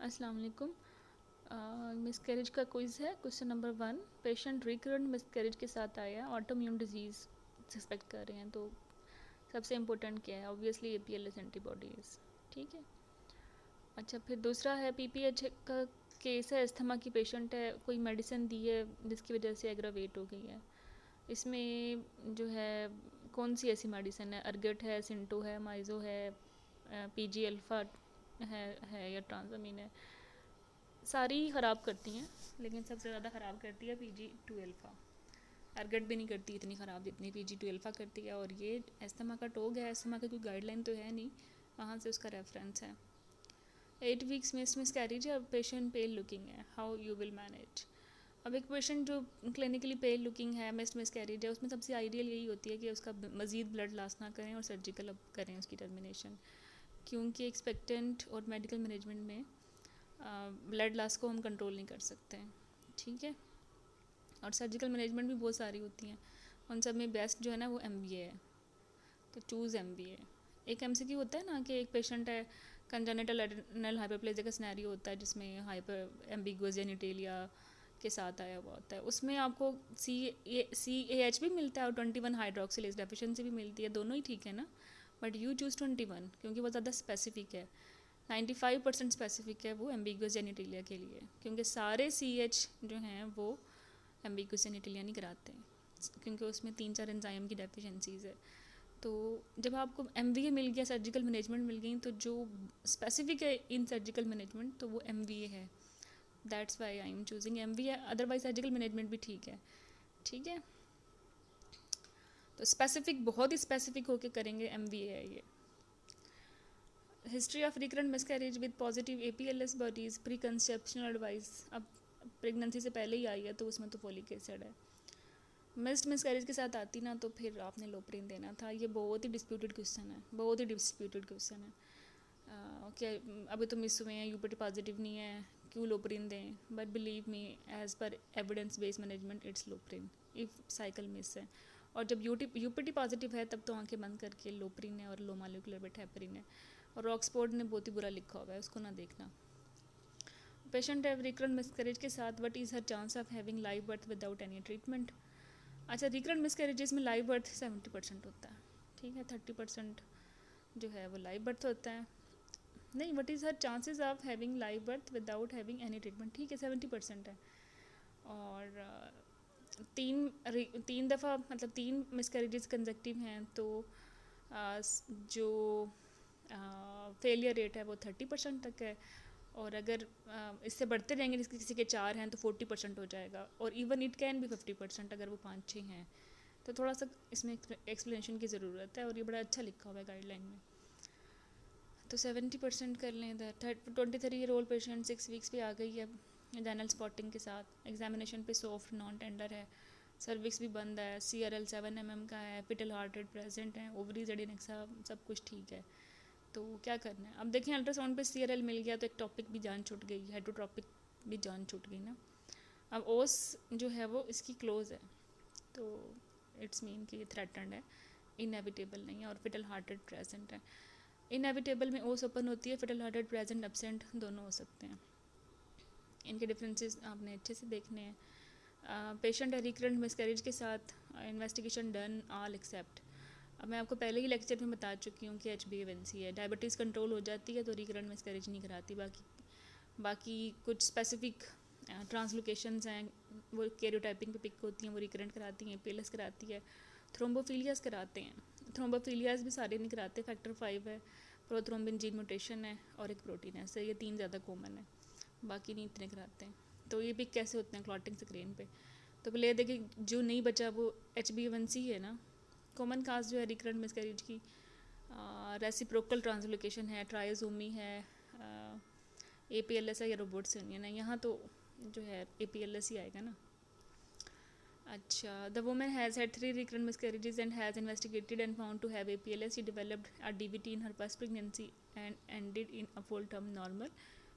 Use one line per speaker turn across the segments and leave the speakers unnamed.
अस्सलाम वालेकुम। मिसकैरेज का क्विज़ है। Question number 1, patient recurrent miscarriage के साथ आया, ऑटोइम्यून डिजीज़ सस्पेक्ट कर रहे हैं, तो सबसे इम्पोर्टेंट क्या है? Obviously APLS antibodies. ठीक है। अच्छा, फिर दूसरा है PPH का केस है, अस्थमा की पेशेंट है, कोई मेडिसिन दी है जिसकी वजह से एग्रावेट हो गई है। इसमें जो है कौन सी ऐसी मेडिसिन है? अर्गेट है, सिंटो है, माइजो है, PG अल्फ़ा है या ट्रांसमीन है? सारी ही ख़राब करती हैं, लेकिन सबसे ज़्यादा ख़राब करती है PG2 अल्फ़ा। अर्गट भी नहीं करती इतनी ख़राब जितनी PG2 अल्फ़ा करती है। और ये एस्थमा का टोग है, एस्थमा की कोई गाइडलाइन तो है नहीं, वहाँ से उसका रेफरेंस है। 8 वीक्स में मिसकैरेज है, अब पेशेंट पेल लुकिंग है, हाउ यू विल मैनेज? अब एक पेशेंट जो क्लिनिकली पेल लुकिंग है, मिसकैरेज है, उसमें सबसे आइडियल यही होती है कि उसका मज़ीद ब्लड लॉस ना करें और सर्जिकल अब करें उसकी टर्मिनेशन, क्योंकि एक्सपेक्टेंट और मेडिकल मैनेजमेंट में ब्लड लॉस को हम कंट्रोल नहीं कर सकते हैं। ठीक है। और सर्जिकल मैनेजमेंट भी बहुत सारी होती हैं, उन सब में बेस्ट जो है ना वो MBA है, तो चूज़ MBA। एक MCQ होता है ना कि एक पेशेंट है, कंजेनिटल एड्रेनल हाइपरप्लेजिया का सिनेरियो होता है जिसमें हाइपर एम्बिगुअस जेनिटेलिया के साथ आया हुआ होता है। उसमें आपको CAH भी मिलता है और 21 हाइड्रोक्सिलेज डेफिशिएंसी भी मिलती है, दोनों ही ठीक है ना, बट यू चूज़ 21 क्योंकि वो ज़्यादा स्पेसिफिक है। 95% स्पेसिफिक है वो एम्बिगुअस जेनिटेलिया के लिए, क्योंकि सारे CH जो हैं वो एम्बिगुअस जेनिटेलिया नहीं कराते हैं, क्योंकि उसमें 3-4 एंजाइम की डेफिशिएंसीज है। तो जब आपको MVA मिल गया, सर्जिकल मैनेजमेंट मिल गई, तो जो स्पेसिफिक है इन सर्जिकल मैनेजमेंट तो वो MVA है। That's why I am choosing MVA, otherwise surgical management भी ठीक है। ठीक है, तो स्पेसिफिक बहुत ही स्पेसिफिक होके करेंगे MVA है ये। History of recurrent miscarriage with positive APLS bodies, pre conceptional advice. अब प्रेगनेंसी से पहले ही आई है तो उसमें तो फोलिक एसिड है। मिस्ड मिसकैरेज के साथ आती ना तो फिर आपने लोप्रिन देना था। ये बहुत ही डिस्प्यूटेड क्वेश्चन है, बहुत ही डिस्प्यूटेड क्वेश्चन है। क्या अभी तो मिस हुए हैं, UPT पॉजिटिव नहीं है, क्यों लोप्रिन दें? But believe me, as per evidence based management it's Loprin if cycle miss है। और जब UPT पॉजिटिव है तब तो आंखें बंद करके लोप्रिन है और लो मालिकुलर बेटैपरिन है। और ऑक्सफोर्ड ने बहुत ही बुरा लिखा हुआ है, उसको ना देखना। पेशेंट हैव रिकरेंट मिसकैरेज के साथ, what is her chance of having live birth without any treatment? अच्छा, रिकरेंट मिसकैरेजेस में लाइव बर्थ 70% होता है। ठीक है, 30% जो है वो लाइव बर्थ होता है। नहीं, what is her chances of having live birth without having any treatment? ठीक है, 70% है। और तीन दफ़ा मतलब 3 मिसकैरेजेस कंजेक्टिव हैं तो जो फेलियर रेट है वो 30% तक है। और अगर इससे बढ़ते रहेंगे, जिसके किसी के 4 हैं तो 40% हो जाएगा, और इवन इट कैन भी 50% अगर वो 5-6 हैं। तो थोड़ा सा इसमें एक्सप्लेनेशन की ज़रूरत है, और ये बड़ा अच्छा लिखा हुआ है गाइडलाइन में। तो 70% कर लें इधर। 23-year-old पेशेंट 6 वीक्स पे आ गई है जनरल स्पॉटिंग के साथ, एग्जामिनेशन पे सॉफ्ट नॉन टेंडर है, सर्विक्स भी बंद है, CRL 7 mm का है, पिटल हार्ट रेट प्रेजेंट है, ओवरीज एडिनेक्सा सब कुछ ठीक है। तो क्या करना है? अब देखें, अल्ट्रासाउंड पे CRL मिल गया तो एक टॉपिक भी जान छूट गई, हेटरोट्रॉपिक भी जान छूट गई ना। अब ओस जो है वो इसकी क्लोज है, तो इट्स मीन कि ये थ्रेटन्ड है, इनएविटेबल नहीं है, और फिटल हार्ट रेट प्रेजेंट है। इनएविटेबल में ओस ओपन होती है, fetal heart rate present absent दोनों हो सकते हैं। इनके डिफरेंसेस आपने अच्छे से देखने हैं। पेशेंट है रिकरेंट मिसकैरेज के साथ, इन्वेस्टिगेशन डन ऑल एक्सेप्ट। अब मैं आपको पहले ही लेक्चर में बता चुकी हूँ कि HbA1c है, डायबिटीज़ कंट्रोल हो जाती है तो रिकरेंट मिसकैरेज नहीं कराती। बाकी कुछ स्पेसिफिक ट्रांसलोकेशंस हैं, वो कैरियोटाइपिंग पे पिक होती हैं, वो रिकरेंट कराती हैं, APLS कराती है, थ्रोम्बोफिलियास कराते हैं। थ्रोम्बोफिलियास भी सारे नहीं कराते, फैक्टर 5 है, प्रोथ्रोम्बिन जीन म्यूटेशन है, और एक प्रोटीन है, सही, ये 3 ज़्यादा कॉमन है, बाकी नहीं इतने कराते हैं। तो ये पिक कैसे होते हैं? क्लॉटिंग स्क्रीन पे। तो पहले ये देखिए, जो नहीं बचा वो HbA1c है ना। कॉमन काज जो है रिकरेंट मिसकैरेज की, रेसिप्रोकल ट्रांसलोकेशन है, ट्रायोसोमी है, APLS है या रोबोट्सिनियन है। यहाँ तो जो है APLS ही आएगा ना। अच्छा, the women has had 3 recurrent miscarriages and has investigated and found to have APLS. She developed a DVT in her first pregnancy and ended in a full-term normal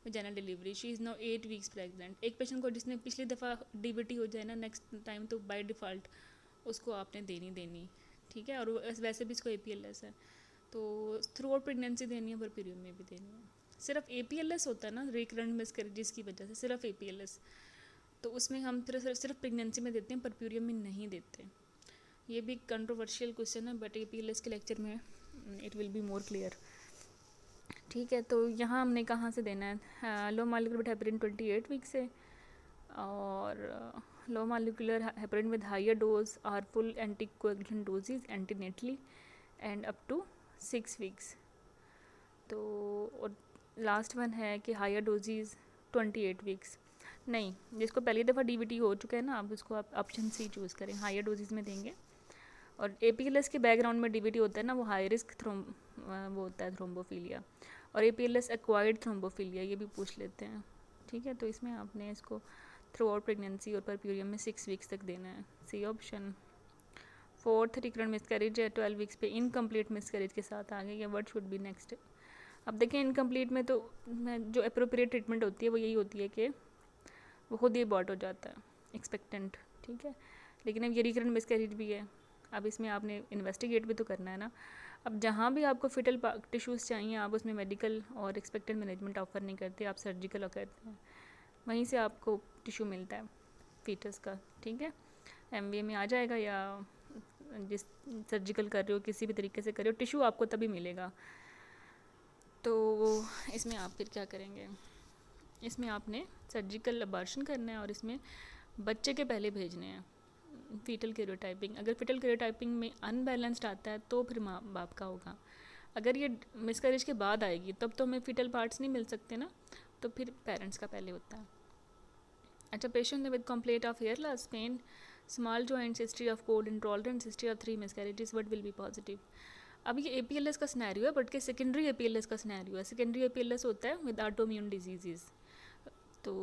vaginal delivery. She is now 8 weeks pregnant. एक patient को जिसने पिछली दफ़ा DVT हो जाए ना, next time तो by default उसको आपने देनी, ठीक है। और वैसे भी इसको APLS है, तो थ्रू आउट प्रेगनेंसी देनी है, पर पीरियड में भी देनी है। सिर्फ APLS होता है ना रिकरेंट मिसकैरेजेस की वजह से, सिर्फ APLS, तो उसमें हम सिर्फ प्रेगनेंसी में देते हैं, परप्यूरियम में नहीं देते। ये भी कंट्रोवर्शियल क्वेश्चन है, बट APLS के लेक्चर में it will be more clear. ठीक है, तो यहाँ हमने कहाँ से देना है, लो मॉलिक्यूलर हेपरिन 28 वीक से, और low molecular heparin with higher dose or full anticoagulant doses antenatally and up to 6 weeks. तो और लास्ट वन है कि हायर डोजेज 28 वीक्स। नहीं, जिसको पहली दफ़ा DVT हो चुका है ना, आप उसको आप ऑप्शन C चूज़ करें, हायर डोजेज में देंगे। और APLS के बैकग्राउंड में DVT होता है ना, वो हाई रिस्क वो होता है थ्रोम्बोफीलिया, और APLS एक्वायर्ड थ्रोम्बोफीलिया, ये भी पूछ लेते हैं। ठीक है, तो इसमें आपने इसको थ्रू आउट प्रेगनेंसी और परप्यूरियम में 6 वीक्स तक देना है, C option. Fourth recurrent miscarriage है 12 वीक्स पे, इनकम्प्लीट मिसकैरेज के साथ आ गई है, व्हाट शुड बी नेक्स्ट। अब देखें इनकम्प्लीट में तो जो अप्रोप्रिएट ट्रीटमेंट होती है वो यही होती है कि वो खुद ही अबॉर्ट हो जाता है एक्सपेक्टेंट। ठीक है, लेकिन अब ये रिकरेंट मिसकैरेज भी है, अब इसमें आपने इन्वेस्टिगेट भी तो करना है ना। अब जहाँ भी आपको फिटल टिश्यूज़ चाहिए, आप उसमें मेडिकल और एक्सपेक्टेड मैनेजमेंट ऑफर नहीं करते, आप सर्जिकल करते हैं, वहीं से आपको टिश्यू मिलता है फीटस का। ठीक है, MVA में आ जाएगा, या जिस सर्जिकल कर रहे हो किसी भी तरीके से कर रहे हो, टिश्यू आपको तभी मिलेगा। तो इसमें आप फिर क्या करेंगे, इसमें आपने सर्जिकल अबॉर्शन करना है, और इसमें बच्चे के पहले भेजने हैं फीटल कैरियोटाइपिंग। अगर फीटल कैरियोटाइपिंग में अनबैलेंस्ड आता है तो फिर माँ बाप का होगा। अगर ये मिसकैरेज के बाद आएगी तब तो हमें फीटल पार्ट्स नहीं मिल सकते ना, तो फिर पेरेंट्स का पहले होता है। अच्छा, patient with complaint of hair loss, pain, small joints, history of cold intolerance, history of 3 miscarriages, what will be positive. अब ये APLS का सिनेरियो है, बट के सेकेंडरी APLS का सिनेरियो है। सेकेंडरी APLS होता है विद ऑटोइम्यून डिजीज़, तो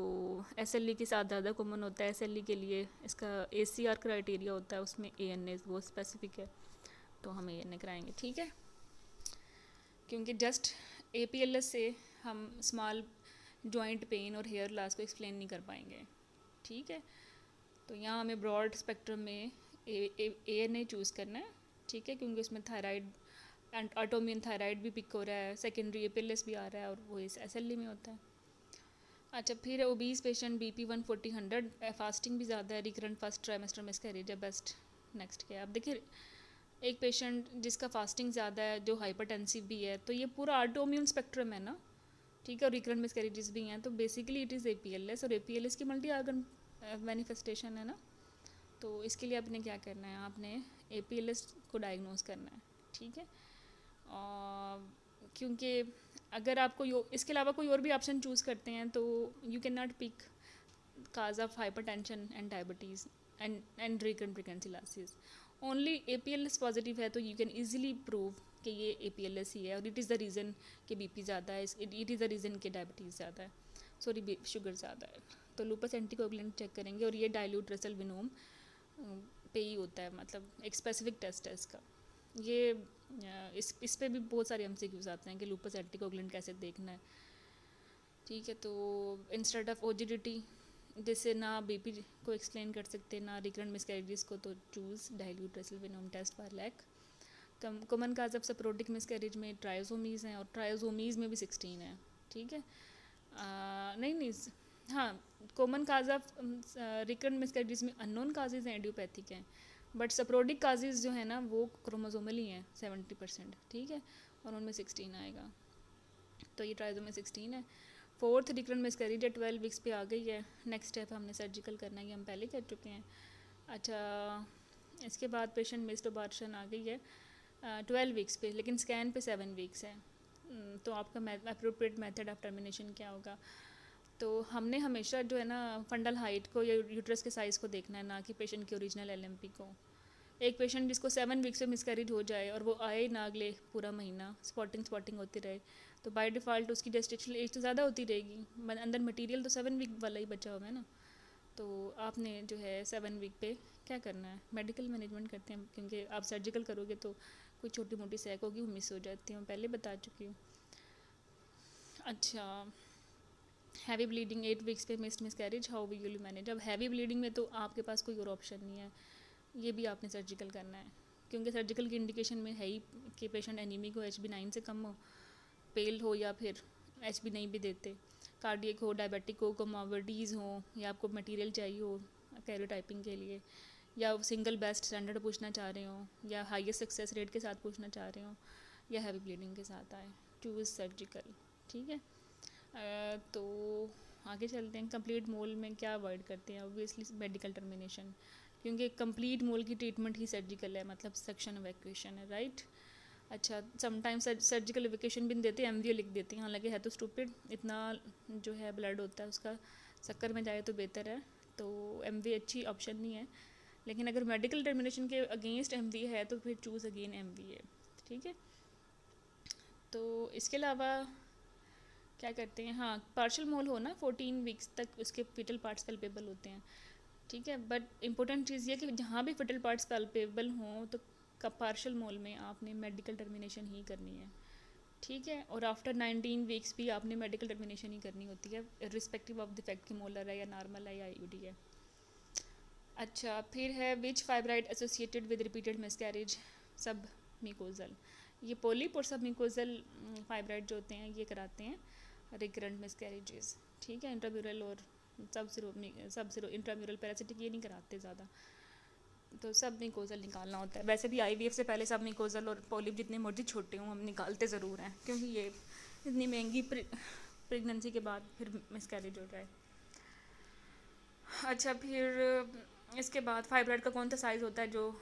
SLE के साथ ज़्यादा कॉमन होता है। SLE के लिए इसका ACR क्राइटेरिया होता है, उसमें ANA वो स्पेसिफिक है, तो हम ANA कराएंगे। ठीक है, क्योंकि जस्ट APLS से हम स्मॉल जॉइंट पेन और हेयर लॉस को एक्सप्लेन नहीं कर पाएंगे। ठीक है, तो यहाँ हमें ब्रॉड स्पेक्ट्रम में ANA चूज़ करना है। ठीक है, क्योंकि उसमें थायराइड एंड ऑटोइम्यून थायराइड भी पिक हो रहा है, सेकेंडरी APLS भी आ रहा है, और वो इस SLE में होता है। अच्छा, फिर ओबीज पेशेंट BP 140/100, फास्टिंग भी ज़्यादा है, रिकरेंट फर्स्ट ट्राइमेस्टर मिसकैरेज है, बेस्ट नेक्स्ट क्या है। अब देखिए एक पेशेंट जिसका फास्टिंग ज़्यादा है, जो हाइपरटेंसिव भी है, तो ये पूरा ऑटोइम्यून स्पेक्ट्रम है ना। ठीक है, और रिकरेंट मिसकैरेजेस भी हैं, तो बेसिकली इट इज़ APLS, और APLS की मल्टी आर्गन मैनिफेस्टेशन है ना। तो इसके लिए आपने क्या करना है, आपने APLS को डायग्नोज करना है। ठीक है, क्योंकि अगर आपको इसके अलावा कोई और भी ऑप्शन चूज़ करते हैं तो you can not pick cause of hypertension and diabetes and recurrent pregnancy losses. Only APLS positive है तो यू कैन ईजिली प्रूव कि ये APLS ही है, और इट इज़ द रीज़न कि BP ज़्यादा है, इट इज़ द रीज़न कि डायबिटीज़ ज़्यादा है, सॉरी शुगर ज़्यादा है। तो लूपस एंटीकोएगुलेंट चेक करेंगे, और ये डाइल्यूट रसल विनोम पे ही होता है, मतलब एक स्पेसिफिक टेस्ट है इसका। ये इस पे भी बहुत सारे MCQs आते हैं कि लूपस एंटीकोएगुलेंट कैसे देखना है। ठीक है, तो इंस्टेड ऑफ OGDT, जिससे ना BP को एक्सप्लेन कर सकते ना रिकरेंट मिसकैरेजेस को, तो choose dilute Russell venom test पर लैक। Common cause of sporadic miscarriage में ट्रायोसोमीज़ हैं, और ट्रायोसोमीज़ में भी 16 है। ठीक है, नहीं हाँ, common cause of recurrent miscarriages में अननोन काजेज हैं, एडियोपैथिक हैं, बट सप्रोडिक काजेज जो है ना वो क्रोमोसोमल ही हैं 70%। ठीक है, और उनमें 16 आएगा, तो ये ट्राइजो में 16 है। फोर्थ रिकरेंट मिसकैरेज है 12 वीक्स पे आ गई है, नेक्स्ट स्टेप हमने सर्जिकल करना है, ये हम पहले कर चुके हैं। अच्छा, इसके बाद पेशेंट मिस्ड अबॉर्शन आ गई है 12 वीक्स पे, लेकिन स्कैन पे 7 वीक्स है। तो आपका अप्रोप्रिएट मेथड ऑफ टर्मिनेशन क्या होगा, तो हमने हमेशा जो है ना फंडल हाइट को या यूट्रस के साइज़ को देखना है, ना कि पेशेंट की ओरिजिनल LMP को। एक पेशेंट जिसको 7 वीक्स में मिसकैरेज हो जाए और वो आए ना अगले पूरा महीना, स्पॉटिंग होती रहे, तो बाय डिफ़ॉल्ट उसकी जेस्टेशनल एज तो ज़्यादा होती रहेगी, अंदर मटेरियल तो 7 वीक वाला ही बचा हुआ है ना। तो आपने जो है 7 वीक पे क्या करना है, मेडिकल मैनेजमेंट करते हैं, क्योंकि आप सर्जिकल करोगे तो कोई छोटी मोटी सैक होगी वो मिस हो जाती है, मैं पहले बता चुकी हूँ। अच्छा, हैवी ब्लीडिंग 8 वीक्स पे miscarriage, how will you manage. अब हैवी ब्लीडिंग में तो आपके पास कोई और ऑप्शन नहीं है, ये भी आपने सर्जिकल करना है, क्योंकि सर्जिकल की इंडिकेशन में है ही कि पेशेंट एनीमिक हो, HB9 से कम हो, पेल हो, या फिर HB नहीं भी देते, कार्डियक हो, डायबिटिक हो, कोमॉर्बिडिटीज़ हो, या आपको मटेरियल चाहिए हो कैरियोटाइपिंग के लिए, या सिंगल बेस्ट स्टैंडर्ड पूछना चाह रहे हो, या हाईएस्ट सक्सेस रेट के साथ पूछना चाह रहे हो, या हैवी ब्लीडिंग के साथ आए, चूज़ सर्जिकल। ठीक है। तो आगे चलते हैं। कंप्लीट मोल में क्या अवॉइड करते हैं? ऑब्वियसली मेडिकल टर्मिनेशन, क्योंकि कंप्लीट मोल की ट्रीटमेंट ही सर्जिकल है, मतलब सेक्शन इवैक्यूएशन है, राइट। अच्छा, समटाइम्स सर्जिकल इवैक्यूएशन भी नहीं देते, MVO लिख देते हैं, हालांकि है तो स्टूपिड, इतना जो है ब्लड होता है उसका शक्कर में जाए तो बेहतर है, तो MV अच्छी ऑप्शन नहीं है। लेकिन अगर मेडिकल टर्मिनेशन के अगेंस्ट MV है तो फिर चूज़ अगेन MV है। ठीक है। तो इसके अलावा क्या करते हैं, हाँ, पार्शल मोल हो ना 14 वीक्स तक उसके फिटल पार्ट्स पल्पेबल होते हैं। ठीक है। बट इम्पोर्टेंट चीज़ ये कि जहाँ भी फिटल पार्ट्स पल्पेबल हों तो पार्शल मोल में आपने मेडिकल टर्मिनेशन ही करनी है। ठीक है। और आफ्टर 19 वीक्स भी आपने मेडिकल टर्मिनेशन ही करनी होती है, रिस्पेक्टिव ऑफ द फैक्ट कि मोलर है या नॉर्मल है या IUD है। अच्छा, फिर है which fibroid associated with repeated miscarriage? Submucosal. ये पोलिप और सब म्यूकोजल फाइब्राइड जो होते हैं ये कराते हैं रिकरेंट मिसकैरेजेस। ठीक है। इंट्राम्यूरल और सब सिरो इंट्राम्यूरल पैरासिटिक ये नहीं कराते ज़्यादा, तो सब म्यूकोजल निकालना होता है। वैसे भी IVF से पहले सब म्यूकोजल और पोलिप जितने मर्जी छोटे हों हम निकालते ज़रूर हैं, क्योंकि ये इतनी महंगी प्रेगनेंसी के बाद फिर मिसकैरेज हो जाए। अच्छा, फिर इसके बाद फाइब्राइड का कौन सा साइज़ होता है जो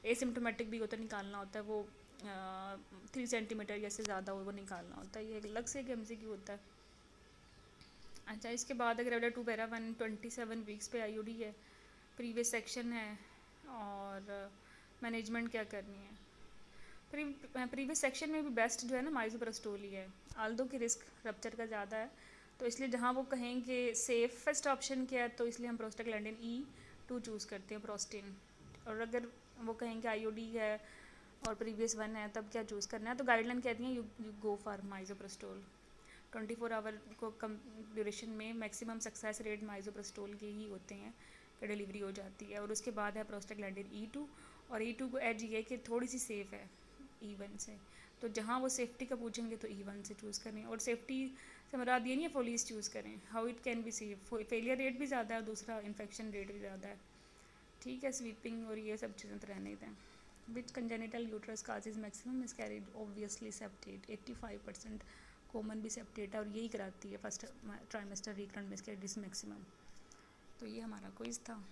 एसिम्टोमेटिक भी होता है, निकालना होता है, वो 3 सेंटीमीटर या से ज़्यादा हो वो निकालना होता है। ये अलग से एक MCQ होता है। अच्छा, इसके बाद अगर एडा 2 पैरा 1 27 वीक्स पे IUD है, प्रीवियस सेक्शन है, और मैनेजमेंट क्या करनी है? प्रीवियस सेक्शन में भी बेस्ट जो है ना माइज़ोप्रोस्टोल ही है, आल्दो की रिस्क रप्चर का ज़्यादा है, तो इसलिए जहाँ वो कहें कि सेफेस्ट ऑप्शन क्या है तो इसलिए हम प्रोस्टाग्लैंडिन E2 चूज़ करते हैं, प्रोस्टिन। और अगर वो कहें कि IUD है और प्रीवियस 1 है तब क्या चूज़ करना है, तो गाइडलाइन कहती हैं यू गो फॉर माइज़ोप्रोस्टोल। 24 आवर को कम ड्यूरेशन में मैक्सिमम सक्सेस रेट माइज़ोप्रोस्टोल के ही होते हैं कि डिलीवरी हो जाती है। और उसके बाद है प्रोस्टाग्लैंडिन E2, और E2 को एज ये कि थोड़ी सी सेफ़ है E1 से, तो जहाँ वो सेफ्टी का पूछेंगे तो E1 से चूज़ करें। और सेफ्टी से मुराद ये नहीं है फोलीज चूज़ करें, how it can be safe, failure rate भी ज़्यादा है और दूसरा इन्फेक्शन रेट भी ज़्यादा है। ठीक है। स्वीपिंग और ये सब चीज़ें तो रहने दें। Which congenital uterus causes maximum miscarriage? Obviously septate, 85% common भी सेप्टेट है और यही कराती है first trimester recurrent miscarriage maximum. तो ये हमारा क्विज था।